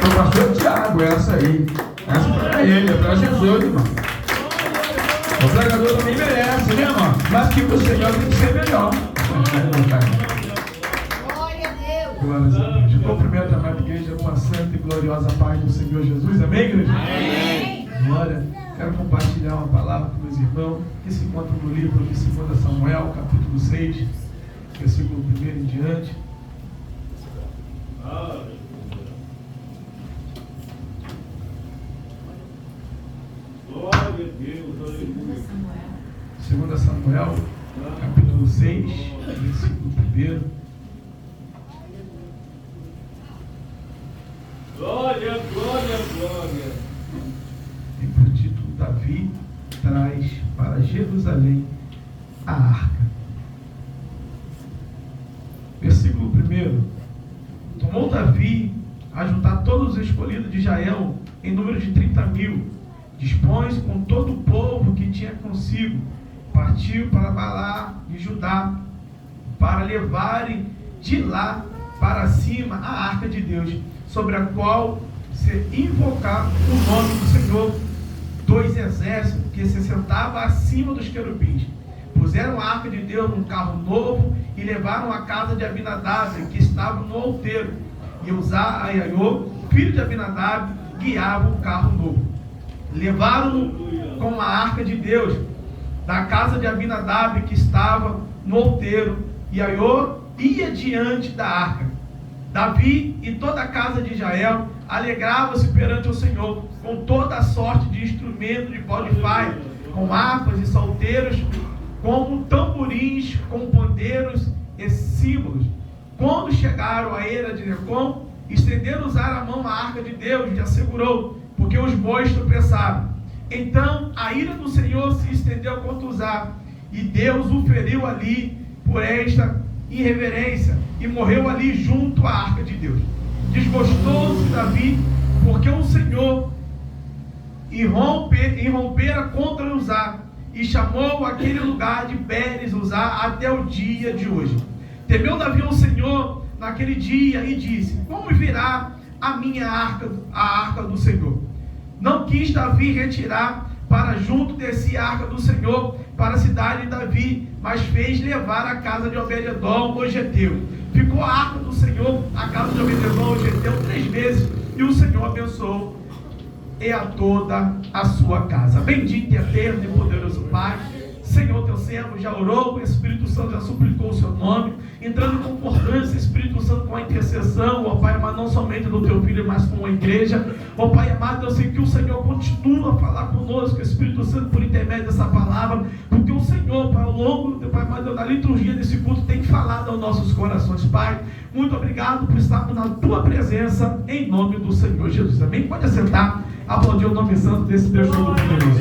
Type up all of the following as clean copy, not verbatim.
O pastor Tiago, essa aí. Essa foi pra ele, é pra Jesus, irmão. O pregador também merece, né, irmão? Mas que o Senhor tem que ser melhor. Glória a Deus. Glória a Deus. Eu cumprimento a amada igreja com a santa e gloriosa paz do Senhor Jesus. Amém, igreja? Amém. Glória. Quero compartilhar uma palavra com meus irmãos que se encontra no livro de 2 Samuel, capítulo 6, versículo 1 em diante. Glória a Deus, aleluia. 2 Samuel, capítulo 6, versículo 1. Glória, glória, glória. Tem por título: Davi traz para Jerusalém a arca. Versículo 1. Tomou Davi a juntar todos os escolhidos de Israel em número de 30.000. Dispõe com todo o povo que tinha consigo. Partiu para Balá de Judá, para levarem de lá para cima a arca de Deus, sobre a qual se invocar o nome do Senhor dos exércitos, que se sentava acima dos querubins. Puseram a arca de Deus num carro novo e levaram à casa de Abinadab, que estava no outeiro. E Uzá Aiaiô, filho de Abinadab, guiava o carro novo. Levaram-no com a arca de Deus da casa de Abinadab, que estava no outeiro, e Aiô ia diante da arca. Davi e toda a casa de Israel alegrava-se perante o Senhor com toda a sorte de instrumento de pau de faia, com harpas e salteiros, com tamborins, com pandeiros e símbolos. Quando chegaram à eira de Necom, estenderam a mão à arca de Deus e assegurou, porque os bois tropeçaram. Então a ira do Senhor se estendeu contra Uzá, e Deus o feriu ali por esta irreverência, e morreu ali junto à arca de Deus. Desgostou-se Davi, porque o Senhor irrompera contra Uzá, e chamou aquele lugar de Pérez Uzá até o dia de hoje. Temeu Davi ao Senhor naquele dia e disse: como virá a minha arca, a arca do Senhor? Não quis Davi retirar para junto de si a arca do Senhor para a cidade de Davi, mas fez levar a casa de Obed-edom, o geteu. Ficou a arca do Senhor, a casa de Obed-edom, o geteu, 3 meses, e o Senhor abençoou e a toda a sua casa. Bendito e eterno e poderoso Pai, Senhor, teu servo já orou, o Espírito Santo já suplicou o seu nome, entrando em concordância, Espírito Santo, com a intercessão, ó Pai amado, não somente do teu filho, mas com a igreja. Ó Pai amado, eu sei que o Senhor continua a falar conosco, Espírito Santo, por intermédio dessa palavra, porque o Senhor, Pai, ao longo, Pai amado, da liturgia desse culto, tem falado aos nossos corações. Pai, muito obrigado por estarmos na tua presença, em nome do Senhor Jesus. Amém? Pode assentar, aplaudir o nome santo desse Deus todo-poderoso.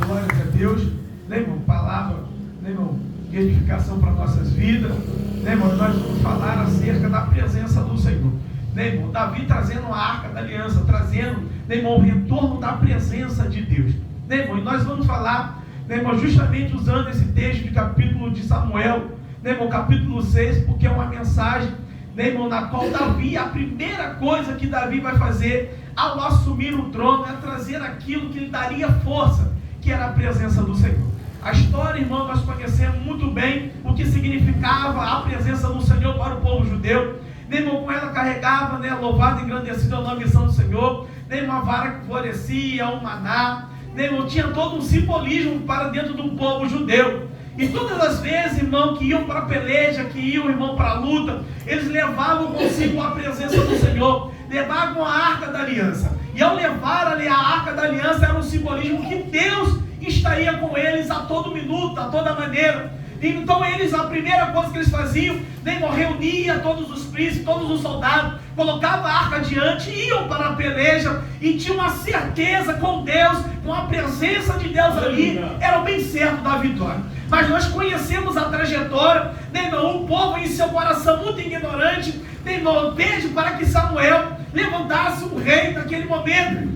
Glória a Deus, né, irmão? Palavra, né, irmão? Edificação para nossas vidas, né, irmão? Nós vamos falar acerca da presença do Senhor, né, irmão? Davi trazendo a arca da aliança, trazendo, né, irmão, o retorno da presença de Deus, né, irmão? E nós vamos falar, né, irmão, justamente usando esse texto de capítulo de Samuel, né, irmão? Capítulo 6, porque é uma mensagem, né, irmão, na qual Davi, a primeira coisa que Davi vai fazer ao assumir o trono é trazer aquilo que lhe daria força, que era a presença do Senhor. A história, irmão, nós conhecemos muito bem o que significava a presença do Senhor para o povo judeu. Nem irmão, com ela carregava, né, louvado e engrandecido é o nome do Senhor, nem uma vara que florescia, um maná, nem irmão, tinha todo um simbolismo para dentro do povo judeu. E todas as vezes, irmão, que iam para a peleja, que iam, irmão, para a luta, eles levavam consigo a presença do Senhor, levavam a arca da aliança. E ao levar ali a arca da aliança, era um simbolismo que Deus estaria com eles a todo minuto, a toda maneira. Então eles, a primeira coisa que eles faziam, reunia todos os príncipes, todos os soldados, colocavam a arca diante, iam para a peleja e tinham uma certeza com Deus, com a presença de Deus ali, era bem certo da vitória. Mas nós conhecemos a trajetória, o povo em seu coração muito ignorante, pede para que Samuel levantasse um rei naquele momento.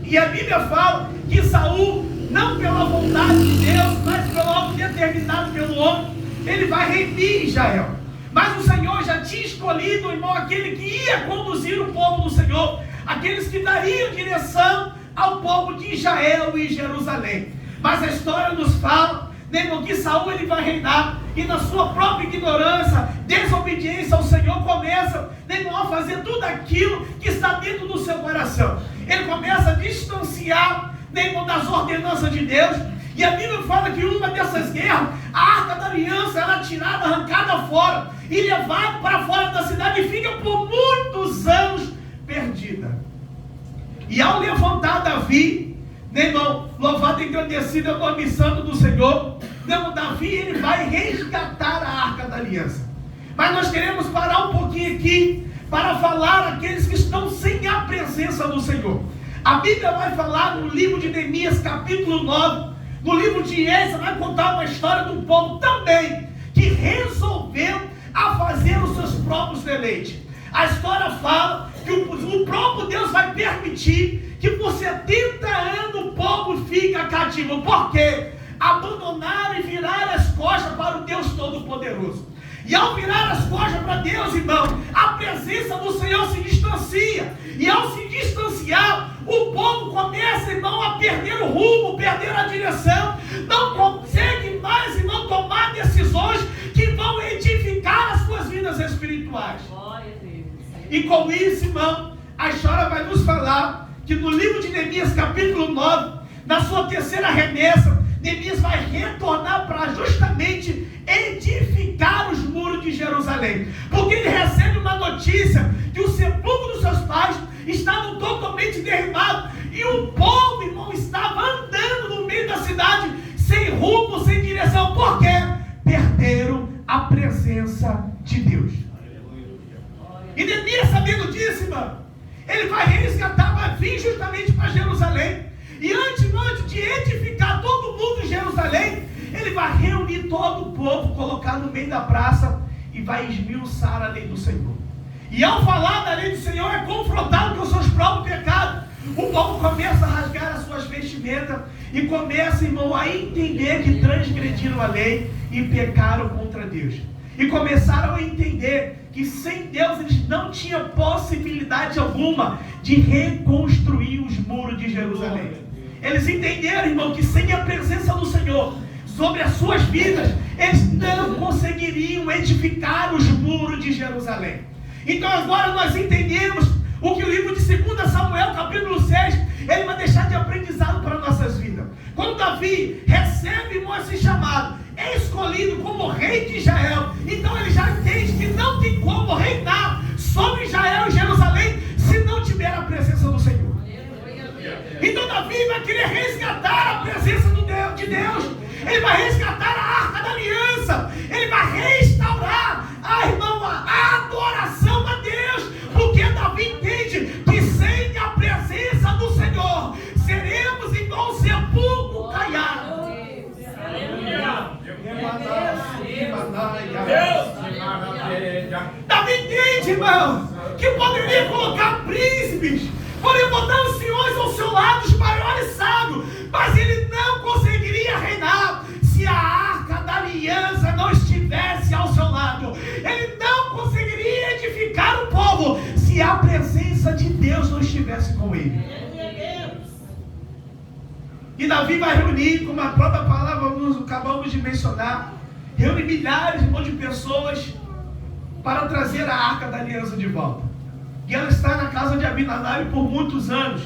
E a Bíblia fala que Saul, não pela vontade de Deus, mas pelo algo determinado pelo homem, ele vai reunir Israel. Mas o Senhor já tinha escolhido, irmão, aquele que ia conduzir o povo do Senhor, aqueles que dariam direção ao povo de Israel e Jerusalém. Mas a história nos fala, irmão, que Saul ele vai reinar, e na sua própria ignorância, desobediência ao Senhor, começa, irmão, a fazer tudo aquilo que está dentro do seu coração. Ele começa a distanciar, irmão, das ordenanças de Deus. E a Bíblia fala que uma dessas guerras, a Arca da Aliança era tirada, arrancada fora e levada para fora da cidade e fica por muitos anos perdida. E ao levantar Davi, irmão, louvado e engrandecido é o nome santo do Senhor, irmão, Davi ele vai resgatar a Arca da Aliança. Mas nós queremos parar um pouquinho aqui para falar aqueles que estão sem a presença do Senhor. A Bíblia vai falar no livro de Neemias, capítulo 9, no livro de Êxodo, vai contar uma história de um povo também que resolveu a fazer os seus próprios deleites. A história fala que o próprio Deus vai permitir que por 70 anos o povo fica cativo. Por quê? Abandonaram e viraram as costas para o Deus Todo-Poderoso. E ao virar as costas para Deus, irmão, a presença do Senhor se distancia. E ao se distanciar, o povo começa, irmão, a perder o rumo, perder a direção. Não consegue mais, irmão, tomar decisões que vão edificar as suas vidas espirituais. E com isso, irmão, a história vai nos falar que no livro de Neemias, capítulo 9, na sua terceira remessa, Neemias vai retornar para justamente edificar os muros de Jerusalém. Porque ele recebe uma notícia que o sepulcro dos seus pais estavam totalmente derribados. E o povo, irmão, estava andando no meio da cidade, sem rumo, sem direção. Por quê? Perderam a presença de Deus. E Neemias, sabendo disso, irmão, ele vai resgatar, vai vir justamente para Jerusalém. E antes de edificar todo mundo em Jerusalém, ele vai reunir todo o povo, colocar no meio da praça e vai esmiuçar a lei do Senhor. E ao falar da lei do Senhor, é confrontado com os seus próprios pecados. O povo começa a rasgar as suas vestimentas e começa, irmão, a entender que transgrediram a lei e pecaram contra Deus. E começaram a entender que sem Deus eles não tinham possibilidade alguma de reconstruir os muros de Jerusalém. Eles entenderam, irmão, que sem a presença do Senhor sobre as suas vidas, eles não conseguiriam edificar os muros de Jerusalém. Então agora nós entendemos o que o livro de 2 Samuel, capítulo 6, ele vai deixar de aprendizado para nossas vidas. Quando Davi recebe, irmão, esse chamado, é escolhido como rei de Israel. Então ele já entende que não tem como reinar sobre Israel e Jerusalém se não tiver a presença do Senhor. Então Davi vai querer resgatar a presença de Deus. Ele vai resgatar a Arca da Aliança. Ele vai restaurar a adoração a Deus. Porque Davi entende que sem a presença do Senhor seremos igual sepulcro caiado. Davi entende, irmão, que poderia colocar príncipes, poderia botar os senhores ao seu lado, os maiores sábios, mas ele não conseguiria reinar se a Arca da Aliança não estivesse ao seu lado. Ele não conseguiria edificar o povo se a presença de Deus não estivesse com ele. E Davi vai reunir, como a própria palavra nós acabamos de mencionar, reúne milhares de pessoas para trazer a Arca da Aliança de volta. E ela está na casa de Abinadab por muitos anos.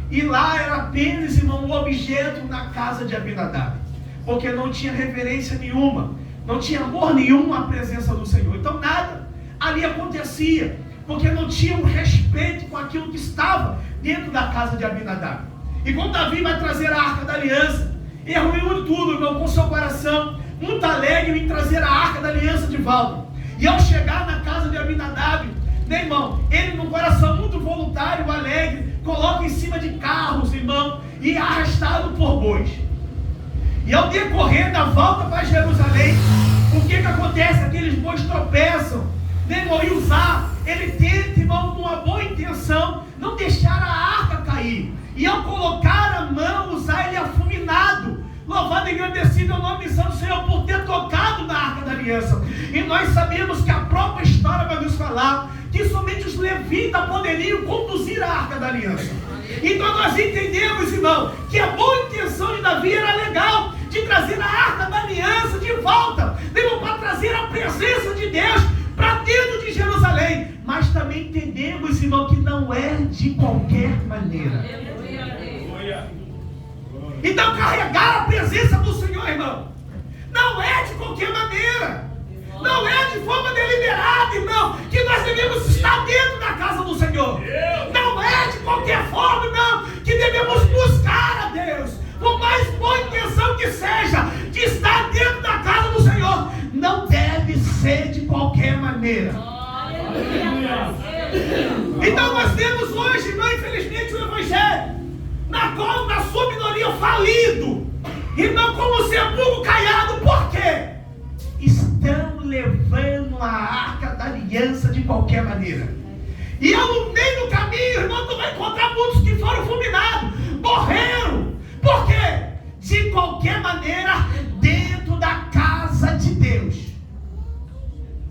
E lá era apenas, irmão, um objeto na casa de Abinadab. Porque não tinha reverência nenhuma, não tinha amor nenhum à presença do Senhor. Então nada ali acontecia, porque não tinha um respeito com aquilo que estava dentro da casa de Abinadab. E quando Davi vai trazer a Arca da Aliança, ele reúne tudo, irmão, com seu coração muito alegre em trazer a Arca da Aliança de volta. E ao chegar na casa de Abinadab, né, irmão, ele num coração muito voluntário, alegre, coloca em cima de carros, irmão, e é arrastado por bois. E ao decorrer da volta para Jerusalém, o que acontece? Aqueles bois tropeçam, né, irmão, e Uzá, ele tenta, irmão, com uma boa intenção, não deixar a arca cair. E ao colocar a mão, Uzá, ele é fulminado Louvado e agradecido é o nome santo do Senhor por ter tocado na Arca da Aliança. E nós sabemos que a própria história vai nos falar que somente os levitas poderiam conduzir a Arca da Aliança. Então nós entendemos, irmão, que a boa intenção de Davi era legal, de trazer a Arca da Aliança de volta, para trazer a presença de Deus para dentro de Jerusalém. Mas também entendemos, irmão, que não é de qualquer maneira. Então carregar a presença do Senhor, irmão, não é de qualquer maneira. Não é de forma deliberada, irmão, que nós devemos estar dentro da casa do Senhor. Não é de qualquer forma, irmão, que devemos buscar a Deus. Por mais boa intenção que seja de estar dentro da casa do Senhor, não deve ser de qualquer maneira. Então nós temos hoje, irmão, infelizmente, o Evangelho, na qual, na sua minoria, falido, e não como sepulcro caiado. Por quê? Estão levando a Arca da Aliança de qualquer maneira. E no meio do caminho, irmão, tu vai encontrar muitos que foram fulminados, morreram. Por quê? De qualquer maneira, dentro da casa de Deus.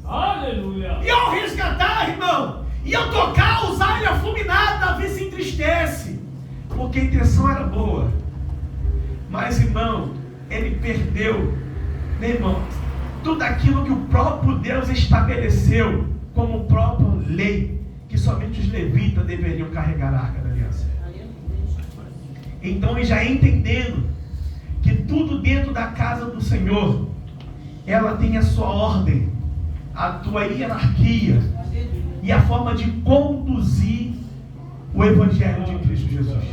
Aleluia! E ao resgatar, irmão, e ao tocar, usar ele fulminado, Davi se entristece, porque a intenção era boa. Mas, irmão, ele perdeu, né, irmão, tudo aquilo que o próprio Deus estabeleceu como própria lei, que somente os levitas deveriam carregar a Arca da Aliança. Então, já entendendo que tudo dentro da casa do Senhor, ela tem a sua ordem, a tua hierarquia e a forma de conduzir o Evangelho de Cristo Jesus.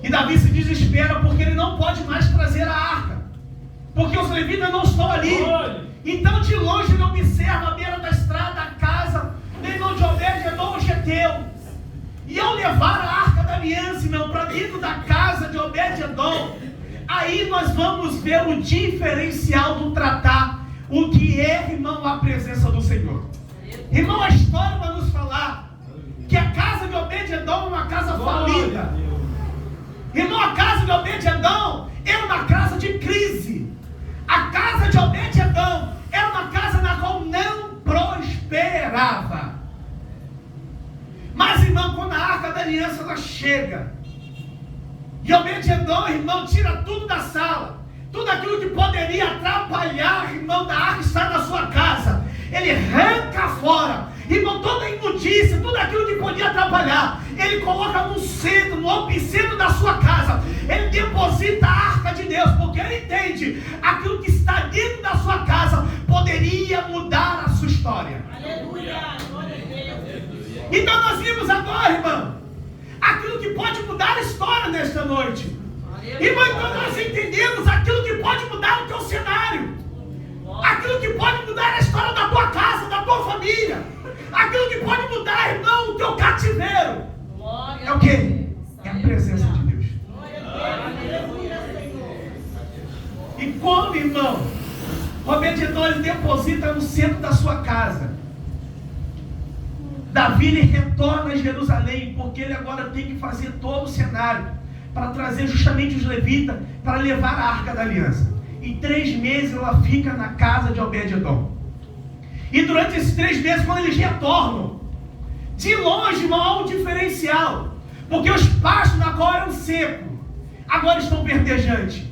E Davi se desespera porque ele não pode mais trazer a arca, porque os levitas não estão ali. Então de longe ele observa à beira da estrada a casa de Obed-edom, o geteu. E ao levar a Arca da Aliança, irmão, para dentro da casa de Obed-edom, aí nós vamos ver o diferencial do tratar, o que é, irmão, a presença do Senhor. Irmão, a história vai nos falar que a casa de Obed-edom é uma casa falida. Irmão, a casa de Obed-edom era uma casa de crise. A casa de Obed-edom era uma casa na qual não prosperava. Mas, irmão, quando a Arca da Aliança ela chega, e Obed-edom, irmão, tira tudo da sala, tudo aquilo que poderia atrapalhar, irmão, da arca estar na sua casa, ele arranca fora, irmão, toda a imundícia, tudo aquilo que podia atrapalhar, ele coloca no centro, no epicentro da sua casa, ele deposita a arca de Deus, porque ele entende, aquilo que está dentro da sua casa, poderia mudar a sua história. Aleluia! Então nós vimos agora, irmão, aquilo que pode mudar a história nesta noite. Irmão, então nós entendemos aquilo que pode mudar o teu cenário, aquilo que pode mudar a história da tua casa, da tua família, aquilo que pode mudar, irmão, o teu cativeiro. É o quê? É a presença de Deus. E quando, irmão, Obed-edom ele deposita no centro da sua casa, Davi ele retorna a Jerusalém, porque ele agora tem que fazer todo o cenário para trazer justamente os levitas para levar a Arca da Aliança. Em 3 meses ela fica na casa de Obed-edom. E durante esses 3 meses, quando eles retornam, de longe, irmão, há um diferencial, porque os pastos na qual eram secos, agora estão verdejantes.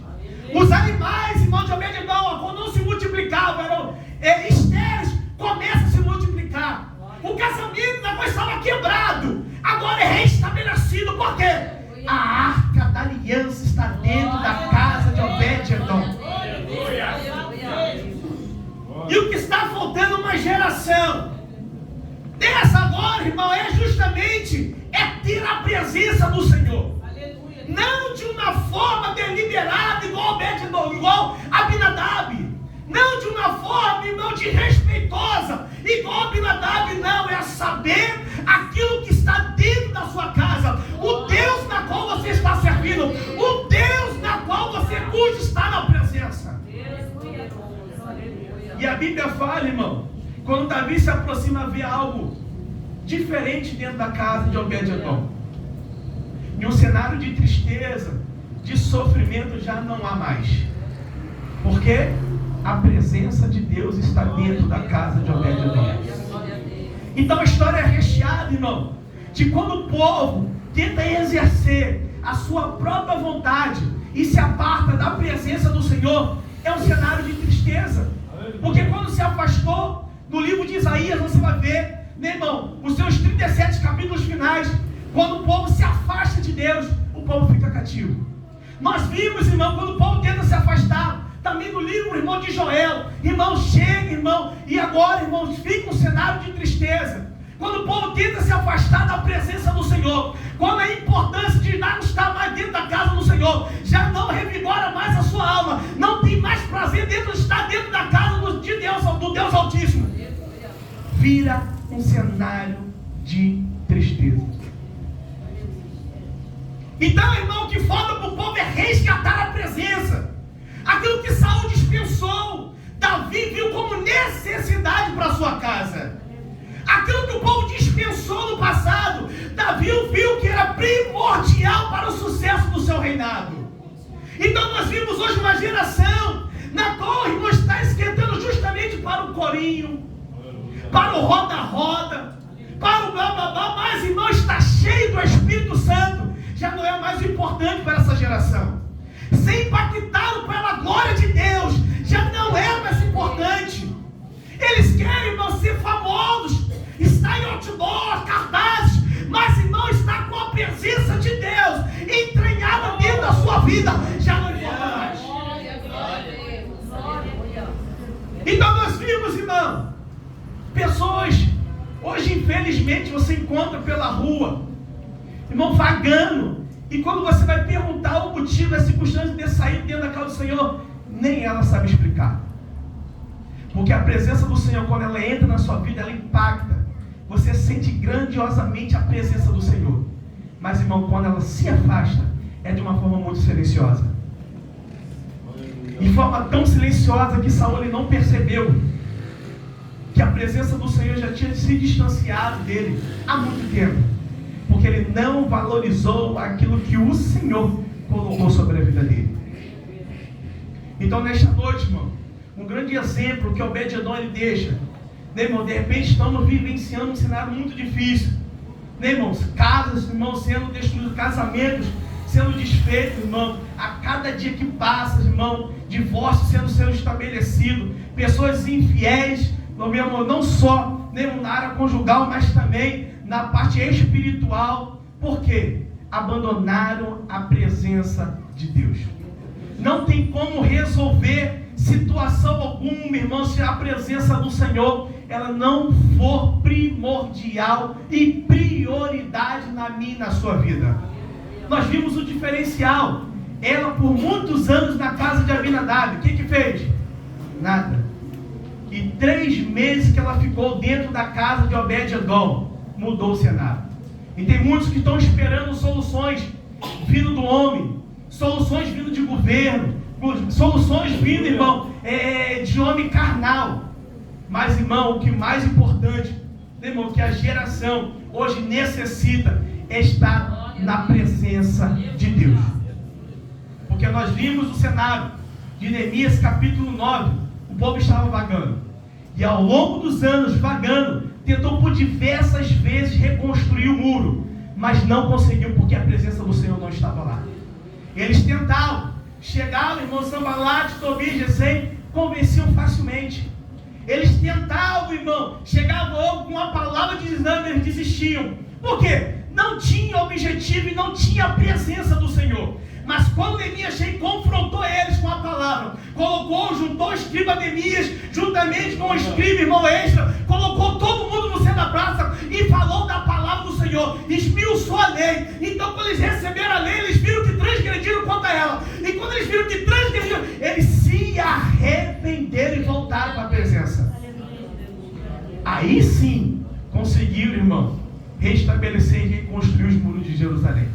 Os animais, irmão, de Obed-edom, quando não se multiplicavam, eram estéreis, começam a se multiplicar. O casamento na qual estava quebrado, agora é restabelecido. Por quê? A Arca da Aliança está dentro da casa de Obed-edom. E o que está faltando uma geração dessa agora, irmão, é justamente ter a presença do Senhor. Não de uma forma deliberada, igual Obed-edom, igual Abinadab. Não de uma forma, irmão, desrespeitosa, igual Abinadab, não. É saber aquilo que está dentro da sua casa. O Deus na qual você está servindo. O Deus na qual você cuja está na presença. E a Bíblia fala, irmão, quando Davi se aproxima, vê algo diferente dentro da casa de Obed-edom. Em um cenário de tristeza, de sofrimento já não há mais. Porque a presença de Deus está dentro da casa de Obed-Edom. Então a história é recheada, irmão, de quando o povo tenta exercer a sua própria vontade e se aparta da presença do Senhor, é um cenário de tristeza. Porque quando se afastou, no livro de Isaías, você vai ver, meu irmão, os seus 37 capítulos finais, quando o povo se afasta de Deus, o povo fica cativo. Nós vimos, irmão, quando o povo tenta se afastar, também no livro, irmão, de Joel, irmão, chega, irmão, e agora, irmãos, fica um cenário de tristeza. Quando o povo tenta se afastar da presença do Senhor, quando a importância de não estar mais dentro da casa do Senhor já não revigora mais a sua alma, não tem mais prazer dentro de estar dentro da casa de Deus, do Deus Altíssimo, vira um cenário de tristeza. Então, irmão, o que falta para o povo é resgatar a presença. Aquilo que Saul dispensou, Davi viu como necessidade para a sua casa. Aquilo que o povo dispensou no passado, Davi viu que era primordial para o sucesso do seu reinado. Então nós vimos hoje uma geração na qual, irmão, está esquentando justamente para o corinho, para o roda-roda, para o blá-blá-blá, mas, irmão, está cheio do Espírito Santo. Já não é mais importante para essa geração. Ser impactado pela glória de Deus já não é mais importante. Eles querem, irmão, ser famosos, estar em outdoor, cartazes, mas, irmão, estar com a presença de Deus entranhada dentro da sua vida já não importa mais. Então nós vimos, irmão, pessoas, hoje infelizmente você encontra pela rua, irmão, vagando, e quando você vai perguntar o motivo, a circunstância de ter saído dentro da casa do Senhor, nem ela sabe explicar. Porque a presença do Senhor, quando ela entra na sua vida, ela impacta. Você sente grandiosamente a presença do Senhor. Mas, irmão, quando ela se afasta, é de uma forma muito silenciosa. De forma tão silenciosa que Saul ele não percebeu que a presença do Senhor já tinha se distanciado dele há muito tempo. Porque ele não valorizou aquilo que o Senhor colocou sobre a vida dele. Então, nesta noite, irmão, um grande exemplo que Obed-Edom ele deixa, né, irmão? De repente estamos vivenciando um cenário muito difícil, né, irmãos? Casas, irmão, sendo destruídas, casamentos sendo desfeitos, irmão. A cada dia que passa, irmão, divórcio sendo estabelecido, pessoas infiéis, meu irmão, não só, né, na área conjugal, mas também na parte espiritual. Por quê? Abandonaram a presença de Deus. Não tem como resolver situação alguma, irmão, se a presença do Senhor ela não for primordial e prioridade na minha e na sua vida. Nós vimos o diferencial. Ela por muitos anos na casa de Abinadab, o que fez? Nada. E 3 meses que ela ficou dentro da casa de Obed-Edom, mudou o cenário. E tem muitos que estão esperando soluções vindo do homem, soluções vindo de governo, soluções vindo, irmão, de homem carnal. Mas, irmão, o que mais importante, irmão, que a geração hoje necessita é estar na presença de Deus. Porque nós vimos o cenário de Neemias capítulo 9, o povo estava vagando, e ao longo dos anos vagando, tentou por diversas vezes reconstruir o muro, mas não conseguiu, porque a presença do Senhor não estava lá. Eles tentavam, chegavam, irmão, Sanbalat, Tobias, Gesem, convenciam facilmente. Eles tentavam, irmão, chegavam com uma palavra de desânimo, eles desistiam. Por quê? Não tinha objetivo e não tinha a presença do Senhor. Mas quando Neemias confrontou eles com a palavra, juntou o escriba Neemias, juntamente com o escriba, irmão Extra, colocou todo mundo no centro da praça e falou da palavra do Senhor, esmiuçou a lei. Então, quando eles receberam a lei, eles viram que transgrediram contra ela. E quando eles viram que transgrediram, eles se arrependeram e voltaram para a presença. Aí sim, conseguiram, irmão, restabelecer e reconstruir os muros de Jerusalém.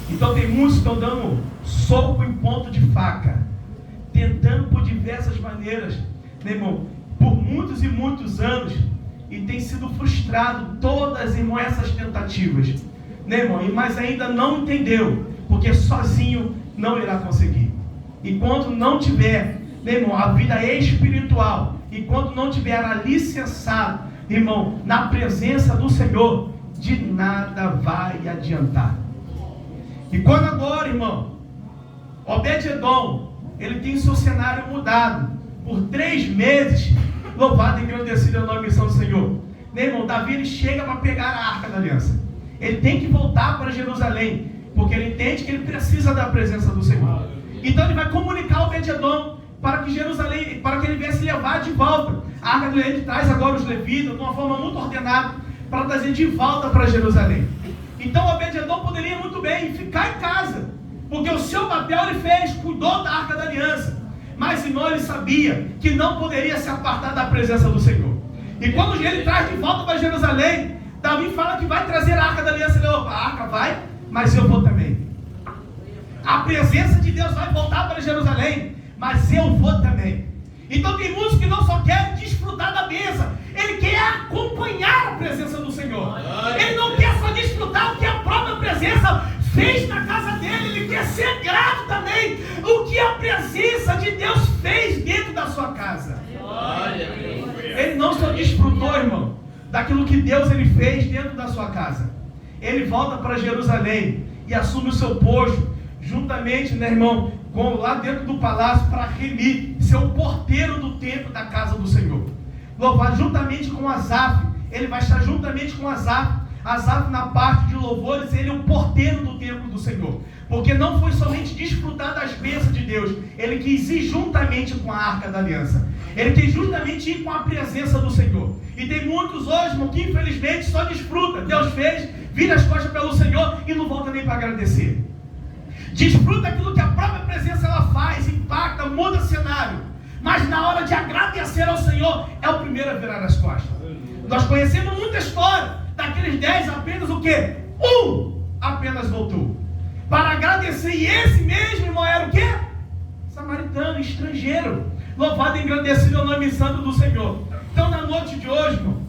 Então tem muitos que estão dando soco em ponto de faca, tentando por diversas maneiras, né, irmão, por muitos e muitos anos, e tem sido frustrado todas, essas tentativas, né, irmão, mas ainda não entendeu, porque sozinho não irá conseguir. Enquanto não tiver, meu irmão, a vida espiritual, enquanto não tiver alicerçado, irmão, na presença do Senhor, de nada vai adiantar. E quando agora, irmão, Obed-Edom, ele tem seu cenário mudado por 3 meses, louvado e engrandecido é o nome do Senhor. Meu irmão, Davi, ele chega para pegar a Arca da Aliança. Ele tem que voltar para Jerusalém, porque ele entende que ele precisa da presença do Senhor. Então ele vai comunicar ao Obed-Edom para que Jerusalém, para que ele viesse levar de volta a Arca da Aliança. Ele traz agora os levitas de uma forma muito ordenada para trazer de volta para Jerusalém. Então Obed-Edom poderia muito bem ficar em casa, porque o seu papel ele fez, cuidou da Arca da Aliança. Mas irmão, ele sabia que não poderia se apartar da presença do Senhor. E quando ele traz de volta para Jerusalém, Davi fala que vai trazer a Arca da Aliança. Ele, opa, a Arca vai, mas eu vou também. A presença de Deus vai voltar para Jerusalém, mas eu vou também. Então tem muitos que não só querem desfrutar da bênção, ele quer acompanhar a presença do Senhor. Ele não quer só desfrutar o que a própria presença fez na casa dele, ele quer ser grato também o que a presença de Deus fez dentro da sua casa. Ele não só desfrutou, irmão, daquilo que Deus ele fez dentro da sua casa. Ele volta para Jerusalém e assume o seu posto, juntamente, né, irmão, lá dentro do palácio, para remir, ser o porteiro do templo da casa do Senhor. Louvado juntamente com Asaf, ele vai estar juntamente com Asaf na parte de louvores, ele é o porteiro do templo do Senhor. Porque não foi somente desfrutar das bênçãos de Deus, ele quis ir juntamente com a Arca da Aliança. Ele quis justamente ir com a presença do Senhor. E tem muitos hoje, irmão, que infelizmente só desfruta. Deus fez, vira as costas pelo Senhor e não volta nem para agradecer. Desfruta aquilo que a própria presença ela faz, impacta, muda cenário. Mas na hora de agradecer ao Senhor, é o primeiro a virar as costas. Nós conhecemos muita história. Daqueles 10, apenas o quê? Um apenas voltou para agradecer. E esse mesmo, irmão, era o quê? Samaritano, estrangeiro. Louvado e engrandecido é o nome santo do Senhor. Então na noite de hoje, irmão,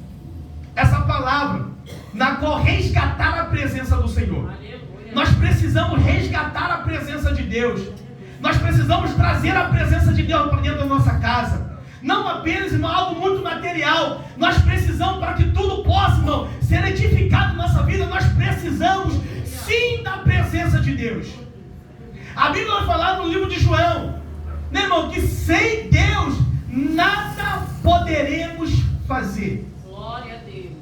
essa palavra, na qual resgatar a presença do Senhor. Nós precisamos resgatar a presença de Deus. Nós precisamos trazer a presença de Deus para dentro da nossa casa. Não apenas, irmão, algo muito material. Nós precisamos, para que tudo possa, irmão, ser edificado na nossa vida, nós precisamos sim da presença de Deus. A Bíblia vai falar no livro de João, né, irmão, que sem Deus nada poderemos fazer. Glória a Deus.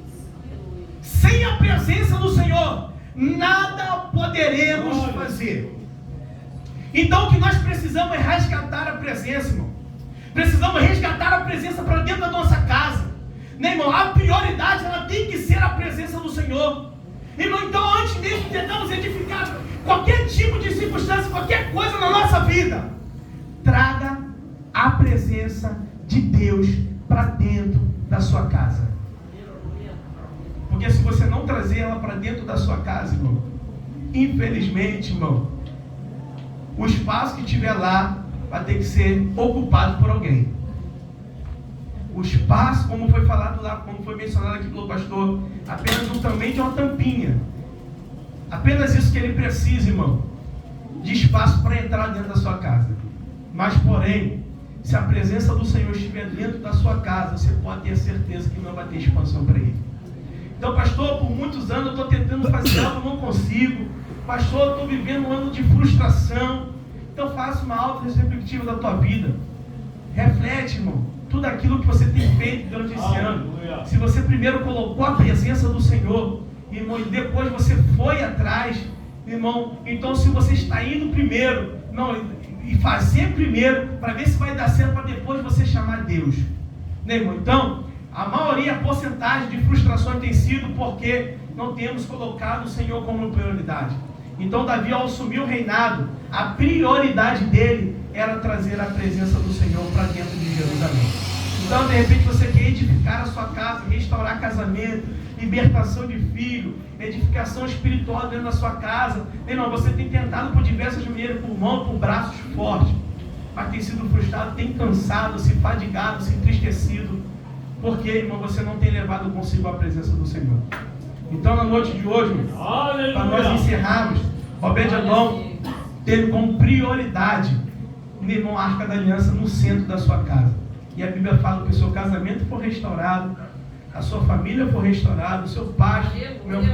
Sem a presença do Senhor, nada poderemos fazer. Então o que nós precisamos é resgatar a presença, irmão. Precisamos resgatar a presença para dentro da nossa casa, né, irmão? A prioridade ela tem que ser a presença do Senhor, irmão. Então antes de tentarmos edificar qualquer tipo de circunstância, qualquer coisa na nossa vida, traga a presença de Deus para dentro da sua casa. Porque se você não trazer ela para dentro da sua casa, irmão, infelizmente, irmão, o espaço que tiver lá vai ter que ser ocupado por alguém. O espaço, como foi falado lá, como foi mencionado aqui pelo pastor, apenas somente uma tampinha. Apenas isso que ele precisa, irmão, de espaço para entrar dentro da sua casa. Mas porém, se a presença do Senhor estiver dentro da sua casa, você pode ter certeza que não vai ter expansão para ele. Então, pastor, por muitos anos eu estou tentando fazer algo, não consigo. Pastor, eu estou vivendo um ano de frustração. Então faça uma auto-retrospectiva da tua vida. Reflete, irmão, tudo aquilo que você tem feito durante esse ano. Se você primeiro colocou a presença do Senhor, irmão, e depois você foi atrás, irmão, então se você está indo primeiro, não, e fazer primeiro, para ver se vai dar certo, para depois você chamar Deus, né, irmão? Então, a maioria, a porcentagem de frustrações tem sido porque não temos colocado o Senhor como prioridade. Então Davi, ao assumir o reinado, a prioridade dele era trazer a presença do Senhor para dentro de Jerusalém. Então, de repente, você quer edificar a sua casa, restaurar casamento, libertação de filho, edificação espiritual dentro da sua casa. Irmão, você tem tentado por diversas maneiras, por mão, por braços fortes, mas tem sido frustrado, tem cansado, se fadigado, se entristecido, porque, irmão, você não tem levado consigo a presença do Senhor. Então, na noite de hoje, para nós encerrarmos, Obed-Edom, tendo como prioridade, meu irmão, a Arca da Aliança no centro da sua casa. E a Bíblia fala que o seu casamento for restaurado, a sua família for restaurada, o seu pasto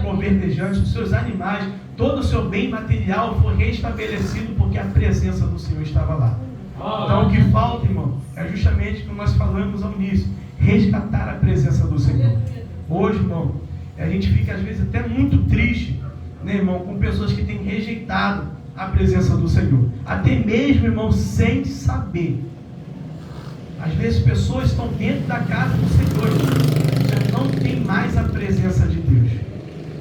for verdejante, os seus animais, todo o seu bem material for restabelecido, porque a presença do Senhor estava lá. Então o que falta, irmão, é justamente o que nós falamos ao início, resgatar a presença do Senhor. Hoje, irmão, a gente fica às vezes até muito triste, né, irmão, com pessoas que têm rejeitado a presença do Senhor, até mesmo, irmão, sem saber. Às vezes pessoas estão dentro da casa do Senhor, já não tem mais a presença de Deus,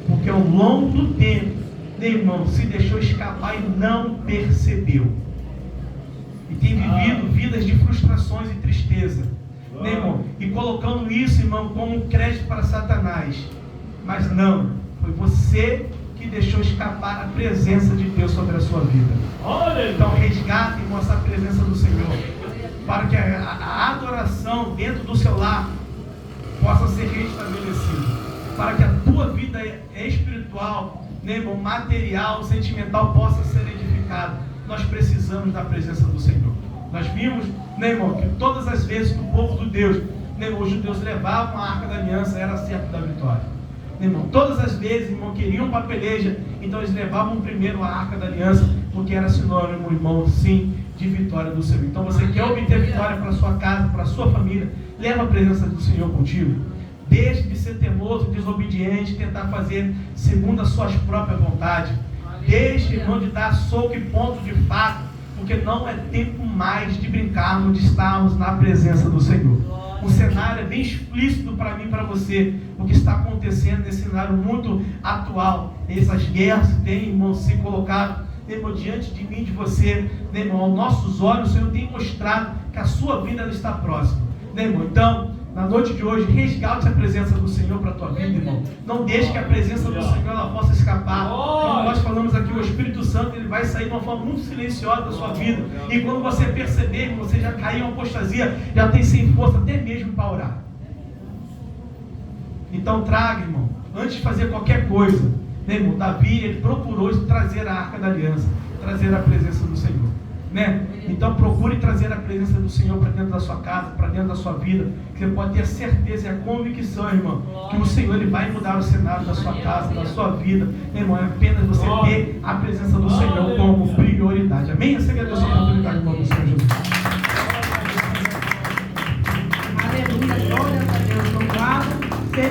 porque ao longo do tempo, né, irmão, se deixou escapar e não percebeu, e tem vivido vidas de frustrações e tristeza, né, irmão, e colocando isso, irmão, como um crédito para Satanás. Mas não, foi você que deixou escapar a presença de Deus sobre a sua vida. Então resgate, irmão, essa presença do Senhor, para que a adoração dentro do seu lar possa ser restabelecida, para que a tua vida espiritual, né, irmão, material, sentimental possa ser edificada. Nós precisamos da presença do Senhor. Nós vimos, né, irmão, que todas as vezes que o povo de Deus, né, irmão, os judeus levavam a Arca da Aliança, era certo da vitória. Né, irmão, todas as vezes, irmão, queriam para a peleja, então eles levavam primeiro a Arca da Aliança, porque era sinônimo, irmão, sim, de vitória do Senhor. Então você quer obter vitória para a sua casa, para a sua família, leva a presença do Senhor contigo. Deixe de ser teimoso, desobediente, tentar fazer segundo as suas próprias vontades. Deixe, irmão, de dar soco e ponto de faca, porque não é tempo mais de brincarmos, de estarmos na presença do Senhor. O cenário é bem explícito para mim e para você, o que está acontecendo nesse cenário muito atual. Essas guerras têm, irmão, se colocado, irmão, diante de mim, de você, né, irmão, aos nossos olhos, o Senhor tem mostrado que a sua vida ela está próxima, né, irmão? Então, na noite de hoje, resgate a presença do Senhor para a tua vida, irmão. Não deixe que a presença do Senhor ela possa escapar. Como nós falamos aqui, o Espírito Santo ele vai sair de uma forma muito silenciosa da sua vida. E quando você perceber que você já caiu em apostasia, já tem sem força até mesmo para orar. Então traga, irmão, antes de fazer qualquer coisa, né, irmão? Davi, ele procurou trazer a Arca da Aliança, trazer a presença do Senhor, né? Então procure trazer a presença do Senhor para dentro da sua casa, para dentro da sua vida, que você pode ter a certeza e a convicção, irmão, que o Senhor ele vai mudar o cenário da sua casa, da sua vida, irmão. É apenas você ter a presença do Senhor como prioridade. Amém? Você agradeço a oportunidade, irmão, do Senhor.